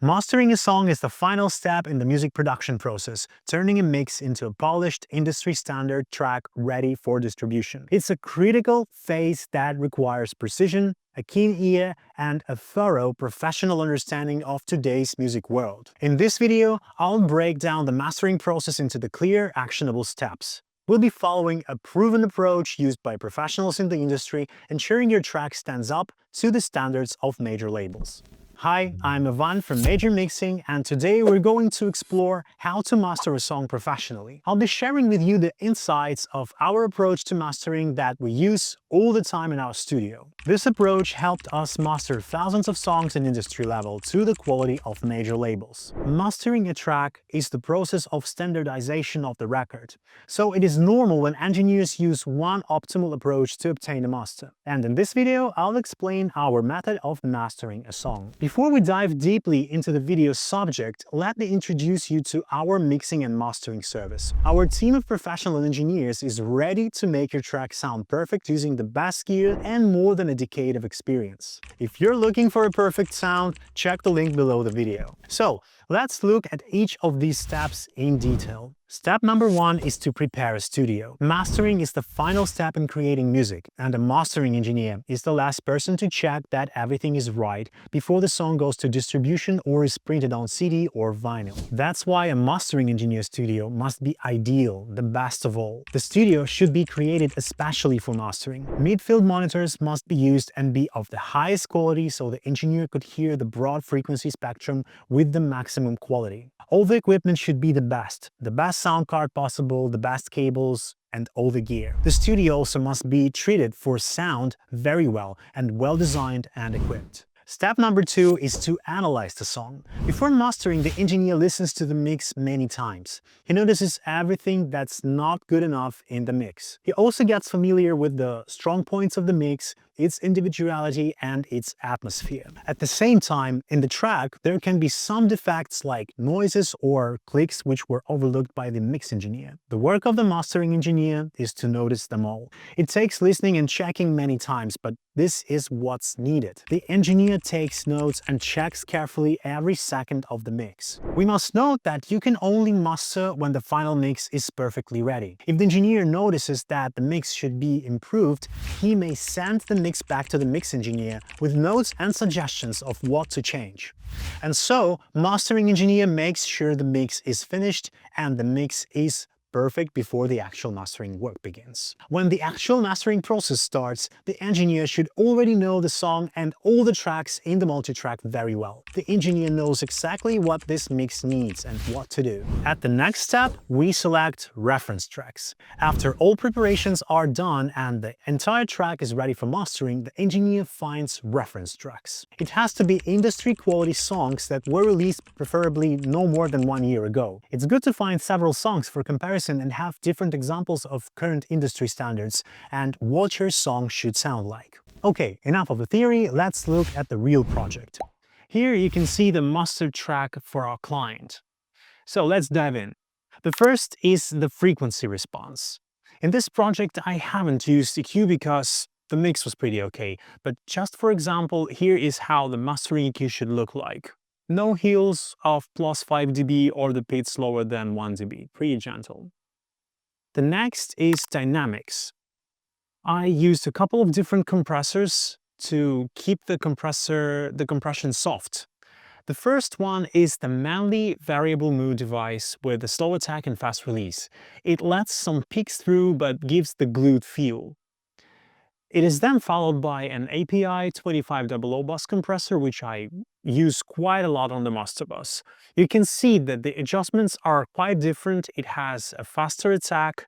Mastering a song is the final step in the music production process, turning a mix into a polished, industry-standard track ready for distribution. It's a critical phase that requires precision, a keen ear, and a thorough professional understanding of today's music world. In this video, I'll break down the mastering process into the clear, actionable steps. We'll be following a proven approach used by professionals in the industry, ensuring your track stands up to the standards of major labels. Hi, I'm Ivan from Major Mixing, and today we're going to explore how to master a song professionally. I'll be sharing with you the insights of our approach to mastering that we use all the time in our studio. This approach helped us master thousands of songs at industry level to the quality of major labels. Mastering a track is the process of standardization of the record, so it is normal when engineers use one optimal approach to obtain a master. And in this video, I'll explain our method of mastering a song. Before we dive deeply into the video's subject, let me introduce you to our mixing and mastering service. Our team of professional engineers is ready to make your track sound perfect using the best gear and more than a decade of experience. If you're looking for a perfect sound, check the link below the video. So, let's look at each of these steps in detail. Step number 1 is to prepare a studio. Mastering is the final step in creating music, and a mastering engineer is the last person to check that everything is right before the song goes to distribution or is printed on CD or vinyl. That's why a mastering engineer studio must be ideal, the best of all. The studio should be created especially for mastering. Midfield monitors must be used and be of the highest quality so the engineer could hear the broad frequency spectrum with the maximum quality. All the equipment should be the best sound card possible, the best cables, and all the gear. The studio also must be treated for sound very well and well designed and equipped. Step number 2 is to analyze the song. Before mastering, the engineer listens to the mix many times. He notices everything that's not good enough in the mix. He also gets familiar with the strong points of the mix, its individuality, and its atmosphere. At the same time, in the track, there can be some defects like noises or clicks which were overlooked by the mix engineer. The work of the mastering engineer is to notice them all. It takes listening and checking many times, but this is what's needed. The engineer takes notes and checks carefully every second of the mix. We must note that you can only master when the final mix is perfectly ready. If the engineer notices that the mix should be improved, he may send the mix back to the mix engineer with notes and suggestions of what to change. And so, mastering engineer makes sure the mix is finished and the mix is perfect before the actual mastering work begins. When the actual mastering process starts, the engineer should already know the song and all the tracks in the multitrack very well. The engineer knows exactly what this mix needs and what to do. At the next step, we select reference tracks. After all preparations are done and the entire track is ready for mastering, the engineer finds reference tracks. It has to be industry quality songs that were released preferably no more than 1 year ago. It's good to find several songs for comparison and have different examples of current industry standards and what your song should sound like. Okay, enough of the theory, let's look at the real project. Here you can see the master track for our client. So let's dive in. The first is the frequency response. In this project, I haven't used EQ because the mix was pretty okay, but just for example, here is how the mastering EQ should look like. No heels of plus 5 dB or the pitch lower than 1 dB, pretty gentle. The next is dynamics. I used a couple of different compressors to keep the compression soft. The first one is the Manley variable mood device with a slow attack and fast release. It lets some peaks through but gives the glued feel. It is then followed by an API 2500 bus compressor, which I use quite a lot on the master bus. You can see that the adjustments are quite different. It has a faster attack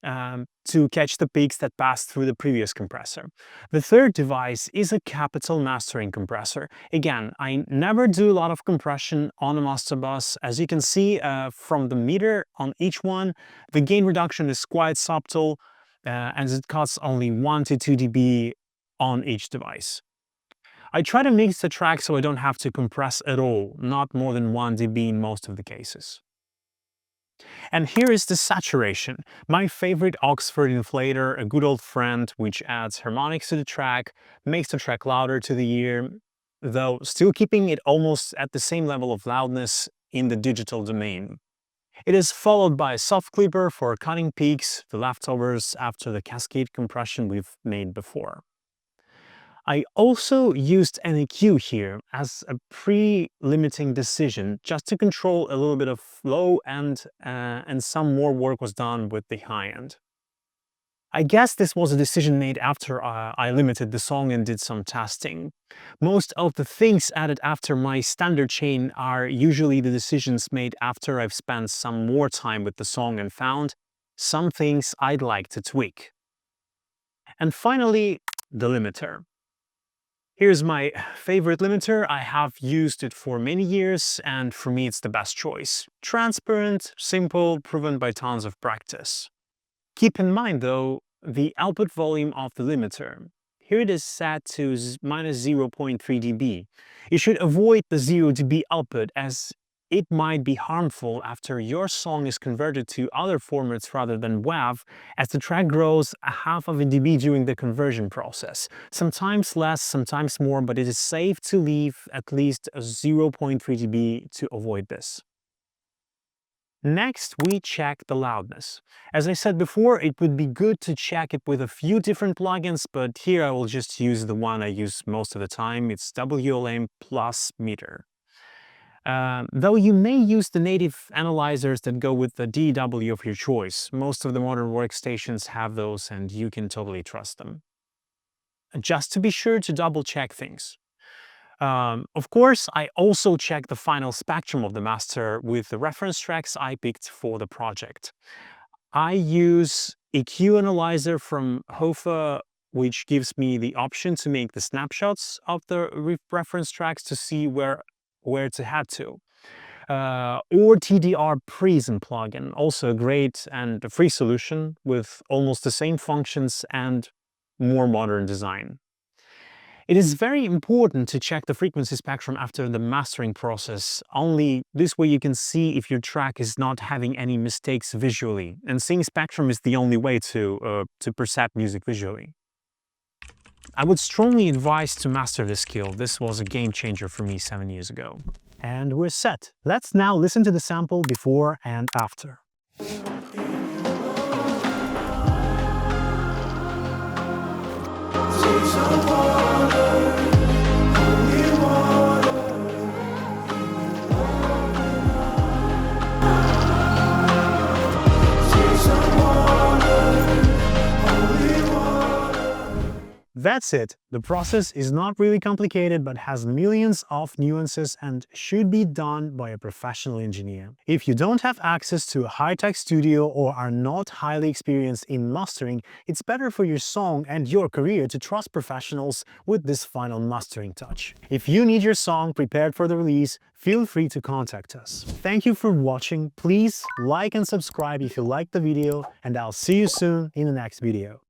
to catch the peaks that pass through the previous compressor. The third device is a Capital mastering compressor. Again, I never do a lot of compression on a master bus. As you can see from the meter on each one, the gain reduction is quite subtle, and it costs only 1 to 2 dB on each device. I try to mix the track so I don't have to compress at all, not more than 1 dB in most of the cases. And here is the saturation, my favorite Oxford inflator, a good old friend which adds harmonics to the track, makes the track louder to the ear, though still keeping it almost at the same level of loudness in the digital domain. It is followed by a soft clipper for cutting peaks, the leftovers after the cascade compression we've made before. I also used an EQ here as a pre-limiting decision just to control a little bit of low end and some more work was done with the high end. I guess this was a decision made after I limited the song and did some testing. Most of the things added after my standard chain are usually the decisions made after I've spent some more time with the song and found some things I'd like to tweak. And finally, the limiter. Here's my favorite limiter. I have used it for many years and for me it's the best choice. Transparent, simple, proven by tons of practice. Keep in mind though, the output volume of the limiter. Here it is set to minus 0.3 dB. You should avoid the 0 dB output as it might be harmful after your song is converted to other formats rather than WAV, as the track grows a half of a dB during the conversion process. Sometimes less, sometimes more, but it is safe to leave at least a 0.3 dB to avoid this. Next, we check the loudness. As I said before, it would be good to check it with a few different plugins, but here I will just use the one I use most of the time. It's WLM Plus Meter. Though you may use the native analyzers that go with the DAW of your choice. Most of the modern workstations have those and you can totally trust them. Just to be sure to double check things. Of course, I also check the final spectrum of the master with the reference tracks I picked for the project. I use EQ Analyzer from Hofa, which gives me the option to make the snapshots of the reference tracks to see where to head to. Or TDR Prism plugin, also a great and a free solution with almost the same functions and more modern design. It is very important to check the frequency spectrum after the mastering process. Only this way you can see if your track is not having any mistakes visually. And seeing spectrum is the only way to perceive music visually. I would strongly advise to master this skill. This was a game changer for me 7 years ago. And we're set. Let's now listen to the sample before and after. That's it. The process is not really complicated but has millions of nuances and should be done by a professional engineer. If you don't have access to a high-tech studio or are not highly experienced in mastering, it's better for your song and your career to trust professionals with this final mastering touch. If you need your song prepared for the release, feel free to contact us. Thank you for watching. Please like and subscribe if you liked the video, and I'll see you soon in the next video.